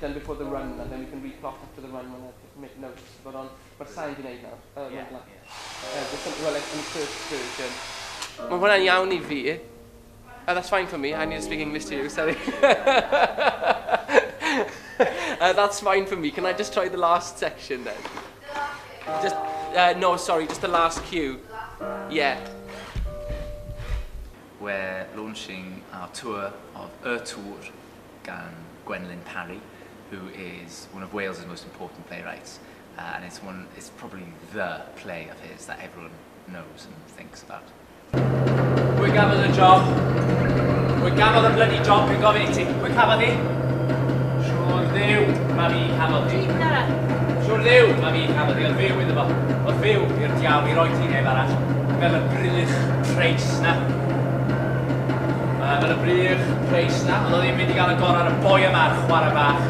it done before the run, and then we can replot after the run when I make notes. But mae'r sain di wneud nawr. There's something well, like in the first version. Mae hwnna'n iawn I fi. That's fine for me. I need to speak English to you, sorry. That's fine for me. Can I just try the last section then? Just, no, sorry, just the last cue. Yeah. We're launching our tour of Tour gan Gwenlyn Parry, who is one of Wales's most important playwrights, and it's probably the play of his that everyone knows and thinks about. We gafodd y job. We gafodd y bloody job dwi'n gofyn I ti. We cafodd I? Siwr ddiw, mae fi cafodd I. Siwr ddiw, mae fi cafodd I. Oedd fyw iddo fo. Oedd fyw i'r diaw I roi ti neb arall. Fel y brych Prys na. Fel y brych Prys na. Oedd o ddim mynd I gael y gor ar y boi yma ar chwarae bach.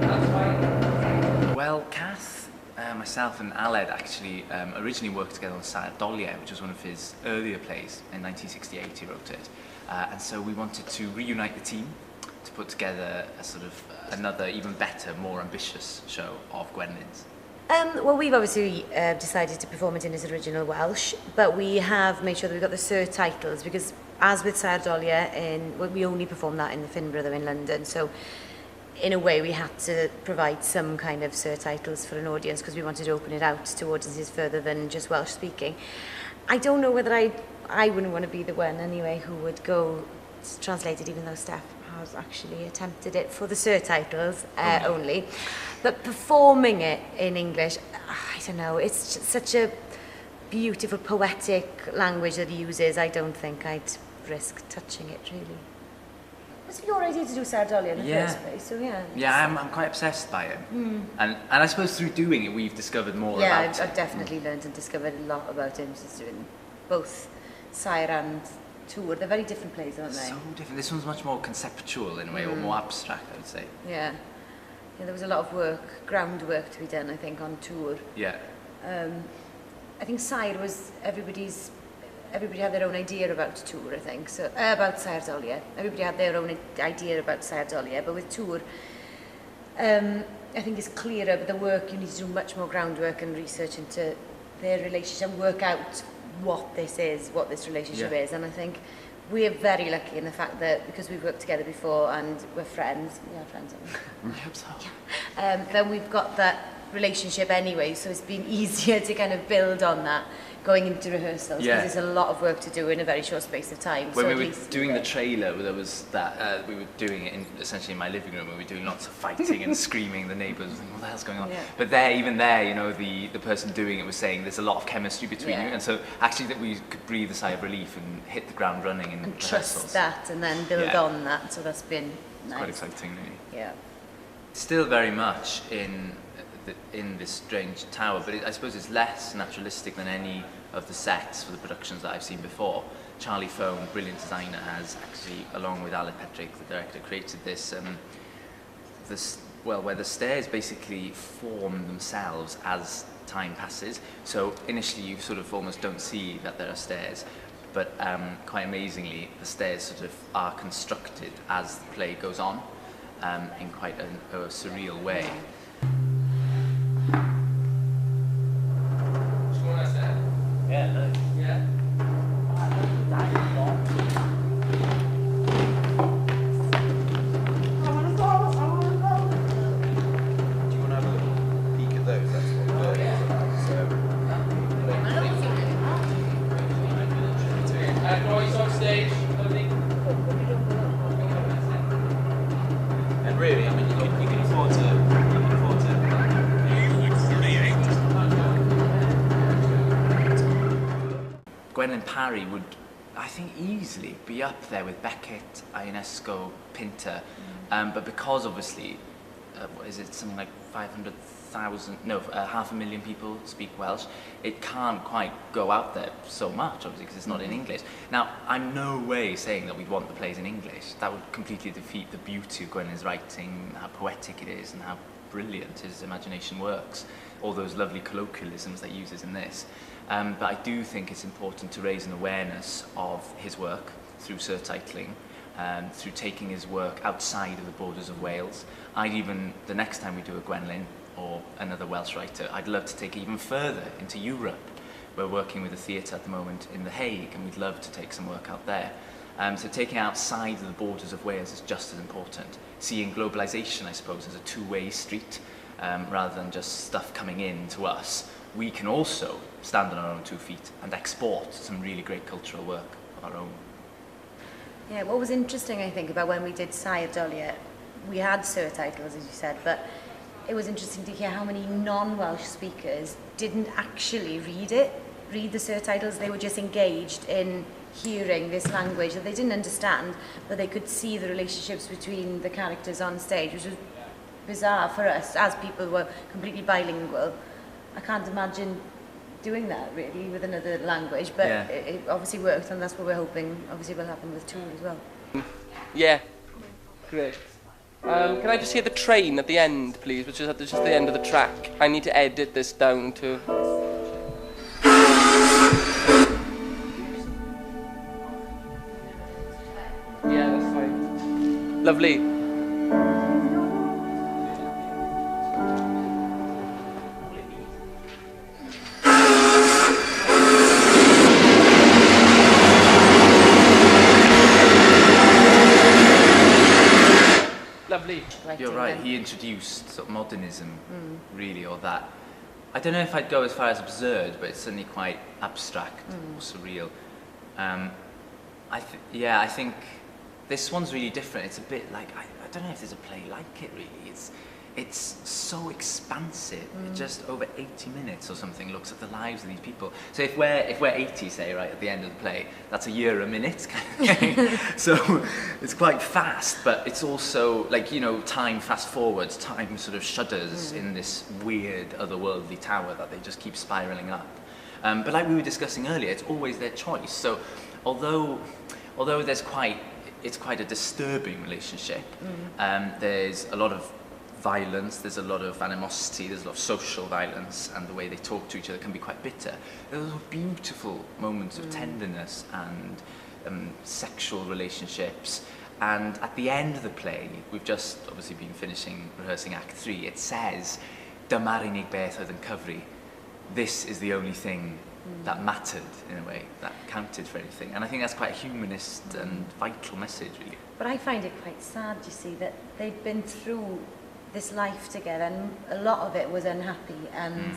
That's fine. Well, Kath, myself and Aled actually originally worked together on Saerdoliaeth, which was one of his earlier plays. In 1968 he wrote it. And so we wanted to reunite the team to put together a sort of another, even better, more ambitious show of Gwenlyn's. Well, we've obviously decided to perform it in its original Welsh, but we have made sure that we've got the surtitles, because as with Saerdoliaeth, we only performed that in the Finn Brother in London, so in a way we had to provide some kind of surtitles for an audience because we wanted to open it out to audiences further than just Welsh speaking. I don't know whether I wouldn't want to be the one anyway who would go translate it, even though Steph has actually attempted it for the surtitles only. But performing it in English, I don't know, it's just such a beautiful poetic language that he uses. I don't think I'd risk touching it really. Was it your idea to do Saerdoliaeth in the first place? So yeah. Yeah, I'm quite obsessed by it. And I suppose through doing it we've discovered more about it. Yeah, I've definitely learned and discovered a lot about him since doing both Saer and Tour. They're very different plays, aren't they? So different. This one's much more conceptual in a way, or more abstract, I would say. Yeah. Yeah, there was a lot of work, groundwork to be done, I think, on Tour. Yeah. I think Saer was everybody had their own idea about Tour, I think, so about Saerdoliaeth. Everybody had their own idea about Saerdoliaeth, but with Tour, I think it's clearer, but the work, you need to do much more groundwork and research into their relationship and work out what this is, what this relationship is, and I think we're very lucky in the fact that because we've worked together before and we're friends, we are friends, aren't we? Yep, so. Then we've got that relationship anyway, so it's been easier to kind of build on that going into rehearsals, because there's a lot of work to do in a very short space of time. When we were doing the trailer, there was that, we were doing it essentially in my living room, and we were doing lots of fighting and screaming, the neighbours were thinking, what the hell's going on? Yeah. But even there, you know, the person doing it was saying there's a lot of chemistry between you, and so actually that we could breathe a sigh of relief and hit the ground running in rehearsals. Trust that, and then build on that, so that's been nice. Quite exciting, really. Yeah. Still very much in this strange tower, but I suppose it's less naturalistic than any of the sets for the productions that I've seen before. Charlie Fohn, brilliant designer, has actually, along with Aled Petrick, the director, created this, where the stairs basically form themselves as time passes. So initially you sort of almost don't see that there are stairs, but quite amazingly the stairs sort of are constructed as the play goes on in quite a surreal way. Yeah, nice. Yeah. Noise on stage. And really, I mean, you can afford to. Gwenlyn Parry would, I think, easily be up there with Beckett, Ionesco, Pinter, but because obviously, what is it, something like 500,000, no, 500,000 people speak Welsh, it can't quite go out there so much, obviously, because it's not in English. Now, I'm no way saying that we'd want the plays in English. That would completely defeat the beauty of Gwenlyn's writing, how poetic it is, and how brilliant his imagination works. All those lovely colloquialisms that he uses in this. But I do think it's important to raise an awareness of his work through surtitling, through taking his work outside of the borders of Wales. The next time we do a Gwenlyn or another Welsh writer, I'd love to take it even further into Europe. We're working with a theatre at the moment in The Hague, and we'd love to take some work out there. So taking outside of the borders of Wales is just as important. Seeing globalisation, I suppose, as a two-way street, rather than just stuff coming in to us. We can also stand on our own 2 feet and export some really great cultural work of our own. Yeah, what was interesting, I think, about when we did Sair Dolia, we had surtitles, as you said, but it was interesting to hear how many non-Welsh speakers didn't actually read the surtitles. They were just engaged in hearing this language that they didn't understand, but they could see the relationships between the characters on stage, which was bizarre for us as people who were completely bilingual. I can't imagine doing that really with another language, but yeah. it obviously worked, and that's what we're hoping obviously will happen with 2 as well. Yeah, great. Can I just hear the train at the end, please, which is at just the end of the track? I need to edit this down to... Yeah, that's fine. Lovely. Lovely. You're right, he introduced sort of modernism, really, or that. I don't know if I'd go as far as absurd, but it's certainly quite abstract or surreal. I think this one's really different. It's a bit like, I don't know if there's a play like it really. It's so expansive. It just over 80 minutes or something looks at the lives of these people. So if we're 80, say, right, at the end of the play, that's a year a minute kind of thing. So it's quite fast, but it's also like, you know, time fast forwards, time sort of shudders in this weird otherworldly tower that they just keep spiraling up. But like we were discussing earlier, it's always their choice. So although it's quite a disturbing relationship, there's a lot of violence, there's a lot of animosity, there's a lot of social violence, and the way they talk to each other can be quite bitter. There's beautiful moments of tenderness and sexual relationships. And at the end of the play, we've just obviously been rehearsing Act 3, it says, Dyma'r unig beth oedd yn cyfri. This is the only thing that mattered, in a way, that counted for anything. And I think that's quite a humanist and vital message, really. But I find it quite sad, you see, that they've been through this life together, and a lot of it was unhappy and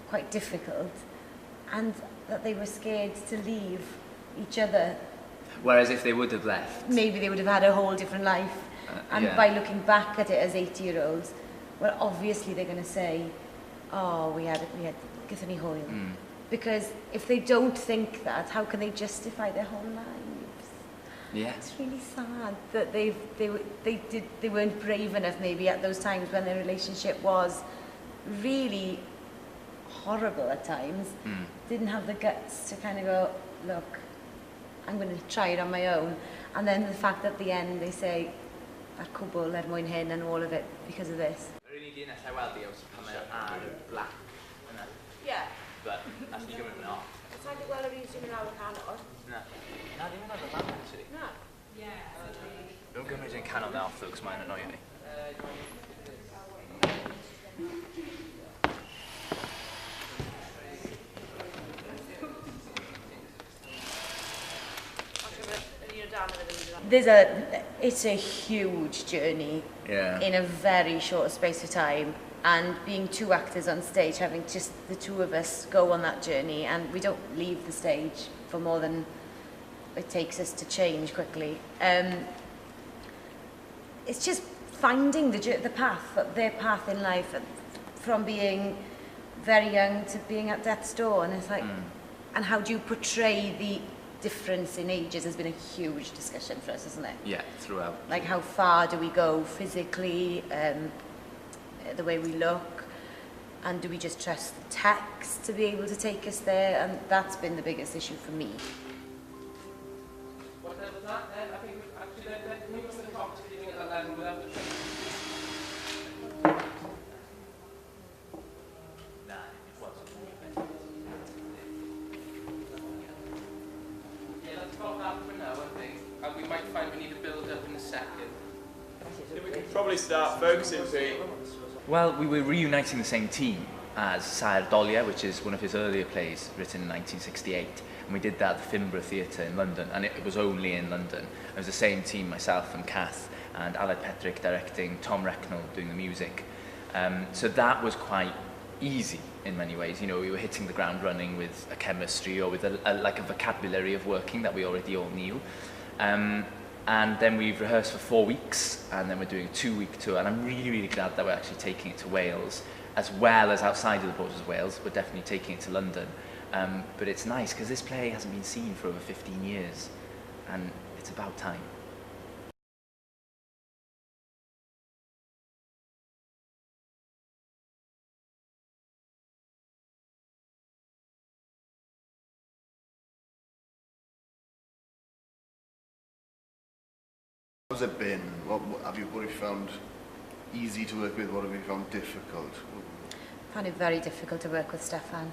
quite difficult, and that they were scared to leave each other. Whereas if they would have left, maybe they would have had a whole different life. And by looking back at it as 80-year-olds, well, obviously they're going to say, oh, we had gyda ni hwyl. Because if they don't think that, how can they justify their whole lives? Yeah. It's really sad that they weren't brave enough maybe at those times when their relationship was really horrible at times. Didn't have the guts to kind of go, look, I'm going to try it on my own. And then the fact that at the end they say, ar cwbl, mwyn hyn, and all of it because of this. Yr unig un allai weld i os pan mae ar y black yna. Yeah. But allai gymryd hwnna off. Sa'n di gweld yr un sy'n mynd lawr y canol? Na. Na, ddim yn oedd y fan, actually. Na. Don't gymryd yn canol na off, though, cos mae'n annoio ni. It's a huge journey in a very short space of time, and being 2 actors on stage, having just the 2 of us go on that journey, and we don't leave the stage for more than it takes us to change quickly. It's just finding the path, their path in life, from being very young to being at death's door, and it's like, and how do you portray the difference in ages has been a huge discussion for us, isn't it? Yeah, throughout. Like, how far do we go physically, the way we look, and do we just trust the text to be able to take us there? And that's been the biggest issue for me. What was that then? I think actually we must have talked to you at that level without the train. We might find we need probably start focusing, Pete. Well, we were reuniting the same team as Saer Dolia, which is one of his earlier plays written in 1968. And we did that at the Invertigo Theatre in London, and it was only in London. It was the same team, myself and Kath, and Aled Petrick directing, Tom Recknell doing the music. So that was quite easy in many ways. You know, we were hitting the ground running with a chemistry or with like a vocabulary of working that we already all knew. And then we've rehearsed for 4 weeks, and then we're doing a 2-week tour, and I'm really, really glad that we're actually taking it to Wales, as well as outside of the borders of Wales. We're definitely taking it to London. But it's nice, because this play hasn't been seen for over 15 years, and it's about time. How's it been? What have you found easy to work with? What have you found difficult? I found it very difficult to work with Stefan.